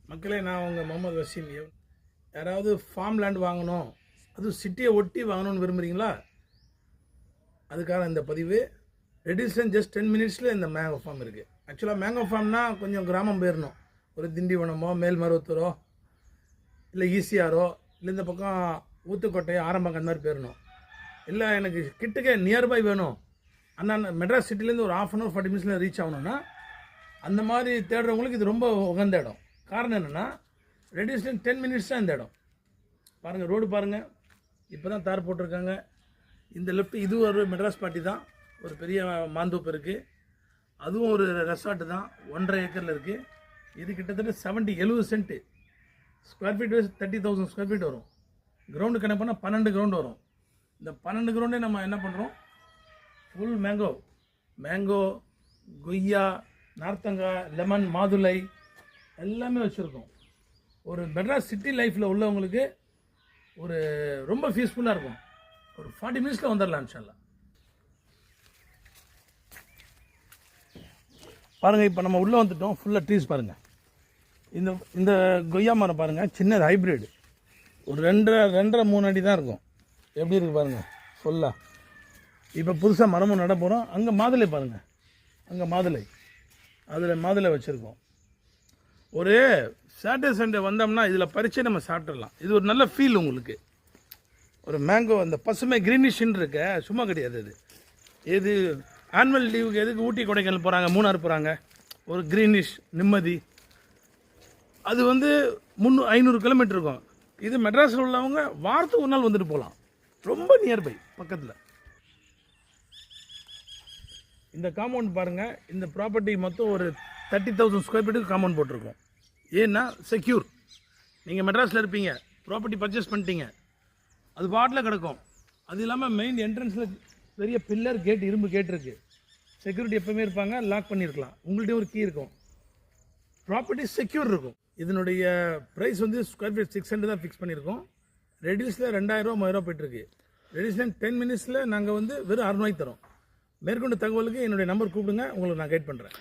மக்களே, நான் உங்கள் முகமது வசீம். யாராவது ஃபார்ம் லேண்ட் வாங்கணும், அதுவும் சிட்டியை ஒட்டி வாங்கணும்னு விரும்புகிறீங்களா? அதுக்காக இந்த பதிவு. ரெடியூஷன் ஜஸ்ட் 10 மினிட்ஸில் இந்த மேங்கோ ஃபார்ம் இருக்குது. ஆக்சுவலாக மேங்கோ ஃபார்ம்னா கொஞ்சம் கிராமம் போயிடணும். ஒரு திண்டிவனமோ மேல்மருவத்தூரோ இல்லை ஈசிஆரோ இல்லை இந்த பக்கம் ஊத்துக்கோட்டை ஆரம்பம் அந்த மாதிரி போயிடணும். இல்லை எனக்கு கிட்டக்கே நியர்பை வேணும், அண்ணா மெட்ராஸ் சிட்டிலேருந்து ஒரு 1/2 hour 40 minutes ரீச் ஆகணும்னா அந்த மாதிரி தேடுறவங்களுக்கு இது ரொம்ப உகந்த இடம். காரணம் என்னென்னா, ரெடியூஷன் 10 minutes தான் இந்த இடம். பாருங்கள், ரோடு பாருங்கள், இப்போ தான் தார் போட்டிருக்காங்க. இந்த லெஃப்ட் இது ஒரு மெட்ராஸ் பார்ட்டி தான். ஒரு பெரிய மாந்தோப்பு இருக்குது, அதுவும் ஒரு ரெசார்ட்டு தான். 1.5 acre இருக்குது. இது கிட்டத்தட்ட 70 cent. Square feet 30,000 square feet வரும். கிரவுண்டு கணக்கு பண்ணால் 12 கிரவுண்டு வரும். இந்த 12 கிரவுண்டே நம்ம என்ன பண்ணுறோம், ஃபுல் மேங்கோ, கொய்யா, நார்த்தங்காய், லெமன், மாதுளை எல்லாமே வச்சுருக்கோம். ஒரு மெட்ராஸ் சிட்டி லைஃப்பில் உள்ளவங்களுக்கு ஒரு ரொம்ப பீஸ்ஃபுல்லாக இருக்கும். ஒரு 40 minutesல வந்துடலாம் இன்ஷால்லா. பாருங்கள், இப்போ நம்ம உள்ளே வந்துட்டோம். ஃபுல்லாக ட்ரீஸ் பாருங்கள். இந்த கொய்யா மரம் பாருங்கள், சின்னது ஹைப்ரிட். ஒரு 2.5-3 அடி தான் இருக்கும். எப்படி இருக்குது பாருங்கள் ஃபுல்லாக. இப்போ புதுசாக மரமும் நட போகிறோம். அங்கே மாதுளை பாருங்கள், அங்கே அதில் மாதுளை வச்சுருக்கோம். ஒரு சாட்டர்டே சண்டே வந்தோம்னா இதில் பறிச்சே நம்ம சாப்பிட்றலாம். இது ஒரு நல்ல ஃபீல் உங்களுக்கு. ஒரு மேங்கோ அந்த பசுமை க்ரீனிஷ்ன்னு இருக்க சும்மா கிடையாது. இது ஆனுவல் லீவுக்கு எதுக்கு ஊட்டி கொடைக்கானல் போகிறாங்க, மூணார் போகிறாங்க, ஒரு க்ரீனிஷ் நிம்மதி. அது 500 கிலோமீட்டர் இருக்கும். இது மெட்ராஸில் உள்ளவங்க வாரத்துக்கு ஒரு நாள் வந்துட்டு போகலாம். ரொம்ப நியர்பை பக்கத்தில். இந்த காம்பவுண்ட் பாருங்கள். இந்த ப்ராப்பர்ட்டி மொத்தம் ஒரு 30,000 ஸ்கொயர் ஃபீட்டுக்கு காம்பவுண்ட் போட்டிருக்கோம். ஏன்னா செக்யூர். நீங்கள் மெட்ராஸில் இருப்பீங்க, ப்ராப்பர்ட்டி பர்ச்சேஸ் பண்ணிட்டீங்க, அது பாட்டில் கிடக்கும். அது இல்லாமல் மெயின் என்ட்ரன்ஸில் பெரிய பில்லர் கேட், இரும்பு கேட் இருக்குது. செக்யூரிட்டி எப்போவுமே இருப்பாங்க, லாக் பண்ணியிருக்கலாம். உங்கள்கிட்ட ஒரு கீ இருக்கும். ப்ராப்பர்ட்டி செக்யூர் இருக்கும். இதனுடைய ப்ரைஸ் ஸ்கொயர் ஃபீட் 600 தான் ஃபிக்ஸ் பண்ணியிருக்கோம். ரெடியூஸில் 2,000-3,000 போய்ட்டுருக்கு. ரெடியூஸில் 10 minutesல நாங்கள் வெறும் 600 தரோம். மேற்கொண்டு தகவலுக்கு என்னுடைய நம்பர் கூப்பிடுங்க, உங்களுக்கு நான் கைட் பண்ணுறேன்.